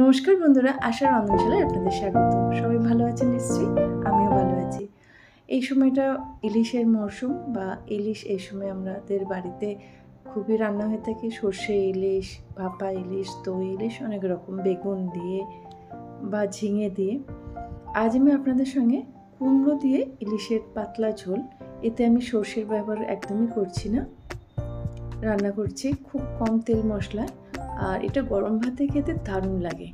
নমস্কার বন্ধুরা, আশার রন্ধনশালায় আপনাদের স্বাগত। সবাই ভালো আছেন নিশ্চয়ই, আমিও ভালো আছি। এই সময়টা ইলিশের মরশুম বা ইলিশ, এই সময় আমাদের বাড়িতে খুবই রান্না হয়ে থাকে। সর্ষে ইলিশ, ভাপা ইলিশ, দই ইলিশ, অনেক রকম, বেগুন দিয়ে বা ঝিঙে দিয়ে। আজ আমি আপনাদের সঙ্গে কুমড়ো দিয়ে ইলিশের পাতলা ঝোল, এতে আমি সর্ষের ব্যবহার একদমই করছি না, রান্না করছি খুব কম তেল মশলায়। আর এটা গরম ভাতে খেতে দারুণ লাগে,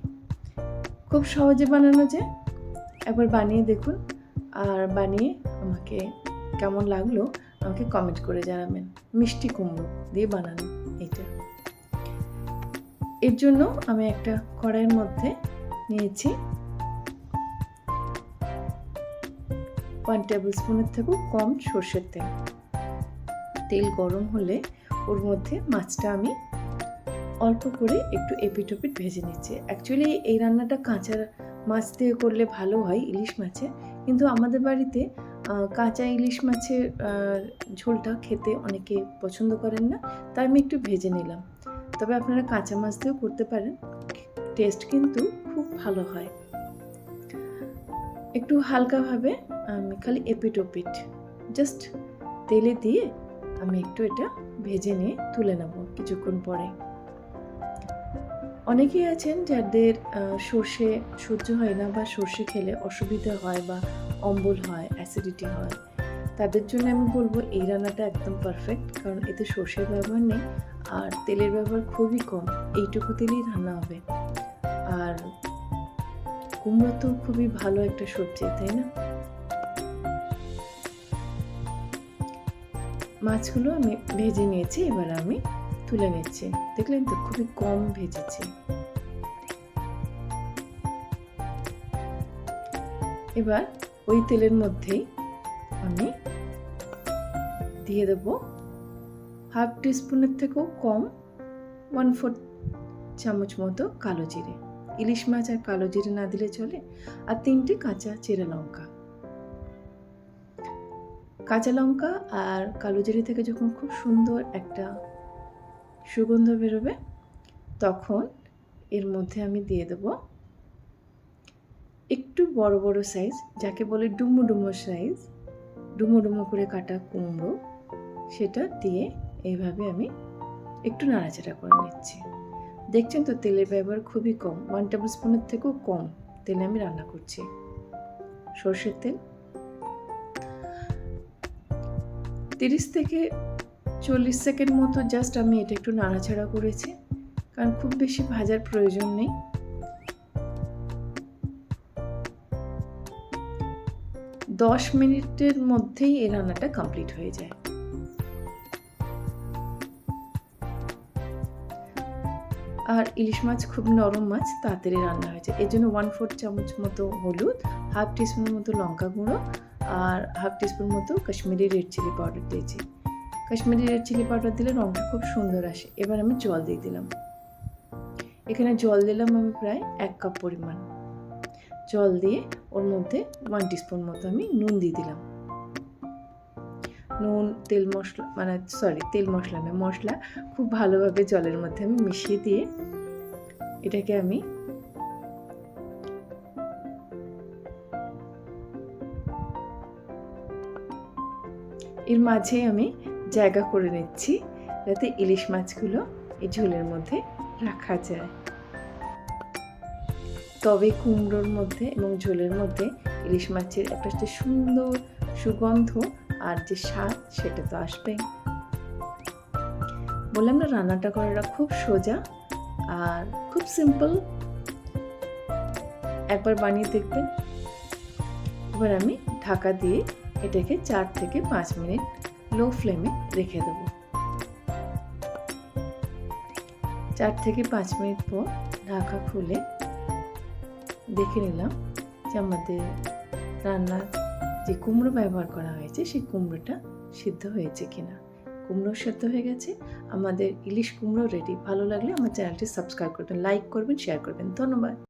খুব সহজে বানানো যায়। একবার বানিয়ে দেখুন, আর বানিয়ে আমাকে কেমন লাগলো আমাকে কমেন্ট করে জানাবেন। মিষ্টি কুমড়ো দিয়ে বানানো এটা। এর জন্য আমি একটা কড়াইয়ের মধ্যে নিয়েছি 1 টেবিল স্পুনের থেকেও কম সর্ষের তেল। তেল গরম হলে ওর মধ্যে মাছটা আমি অল্প করে একটু এপিট ওপিট ভেজে নিচ্ছি। অ্যাকচুয়ালি এই রান্নাটা কাঁচা মাছ দিয়ে করলে ভালো হয়, ইলিশ মাছে, কিন্তু আমাদের বাড়িতে কাঁচা ইলিশ মাছের ঝোলটা খেতে অনেকে পছন্দ করেন না, তাই আমি একটু ভেজে নিলাম। তবে আপনারা কাঁচা মাছ দিয়েও করতে পারেন, টেস্ট কিন্তু খুব ভালো হয়। একটু হালকাভাবে আমি খালি এপিট ওপিট জাস্ট তেলে দিয়ে আমি একটু এটা ভেজে নিয়ে তুলে নেব কিছুক্ষণ পরে। অনেকেই আছেন যাদের সর্ষে সহ্য হয় না, বা সর্ষে খেলে অসুবিধা হয় বা অম্বল হয়, অ্যাসিডিটি হয়, তাদের জন্য আমি বলবো এই রান্নাটা একদম পারফেক্ট, কারণ এতে সর্ষের ব্যবহার নেই আর তেলের ব্যবহার খুবই কম, এইটুকু তেলেই রান্না হবে। আর কুমড়ো তো খুবই ভালো একটা সবজি, তাই না? মাছগুলো আমি ভেজে নিয়েছি, এবার আমি তুলে নিচ্ছি। দেখলেন তো, খুবই কম ভেজেছি। এবার ওই তেলের মধ্যেই আমি দিয়ে দেব হাফ টিস্পুনের থেকেও কম 1/4 চামচ মতো কালো জিরে। ইলিশ মাছ আর কালো জিরে না দিলে চলে। আর 3টে কাঁচা চিরা লঙ্কা। কাঁচা লঙ্কা আর কালো জিরে থেকে যখন খুব সুন্দর একটা সুগন্ধ বেরোবে, তখন এর মধ্যে আমি দিয়ে দেব একটু বড় বড় সাইজ, যাকে বলে ডুমো ডুমো সাইজ, ডুমো ডুমো করে কাটা কুমড়ো, সেটা দিয়ে এইভাবে আমি একটু নাড়াচাড়া করে নিচ্ছি। দেখছেন তো, তেলের ব্যবহার খুবই কম, 1 টেবিল স্পুনের থেকেও কম তেলে আমি রান্না করছি, সর্ষের তেল। 30 থেকে 40 সেকেন্ড মতো জাস্ট আমি এটা একটু নাড়াচাড়া করেছি, কারণ খুব বেশি ভাজার প্রয়োজন নেই। দশ মিনিটের মধ্যেই এই রান্নাটা কমপ্লিট হয়ে যায়। আর ইলিশ মাছ খুব নরম মাছ, তাড়াতাড়ি রান্না হয়েছে। এর জন্য 1/4 চামচ মতো হলুদ, হাফ টিস্পুনের মতো লঙ্কা গুঁড়ো আর হাফ টিস্পুন মতো কাশ্মীরি রেড চিলি পাউডার দিয়েছি। কাশ্মীরি রেড চিলি পাউডার দিলে রঙটা খুব সুন্দর আসে। এবার আমি জল দিয়ে দিলাম। এখানে জল দিলাম আমি প্রায় 1 কাপ পরিমাণ। জল দিয়ে ওর মধ্যে 1 টিস্পুন মতো আমি নুন দিয়ে দিলাম। নুন, তেল মশলা নয়, মশলা খুব ভালোভাবে জলের মধ্যে আমি মিশিয়ে দিয়ে এটাকে আমি এর মাঝে আমি জায়গা করে নিচ্ছি, যাতে ইলিশ মাছগুলো এই ঝোলের মধ্যে রাখা যায়। তবে কুমড়োর মধ্যে এবং ঝোলের মধ্যে ইলিশ মাছের একটা সুন্দর সুগন্ধ আর যে স্বাদ, সেটা তো আসবেই। বললাম না, রান্নাটা করাটা খুব সোজা আর খুব সিম্পল, একবার বানিয়ে দেখবেন। এবার আমি ঢাকা দিয়ে এটাকে 4 থেকে 5 মিনিট লো ফ্লেমে রেখে দেব। 4 থেকে 5 মিনিট পর ঢাকা খুলে দেখে নিলাম যে আমাদের রান্নার যে কুমড়ো ব্যবহার করা হয়েছে, সেই কুমড়োটা সিদ্ধ হয়েছে কিনা। কুমড়ো সিদ্ধ হয়ে গেছে, আমাদের ইলিশ কুমড়ো রেডি। ভালো লাগলে আমার চ্যানেলটি সাবস্ক্রাইব করবেন, লাইক করবেন, শেয়ার করবেন। ধন্যবাদ।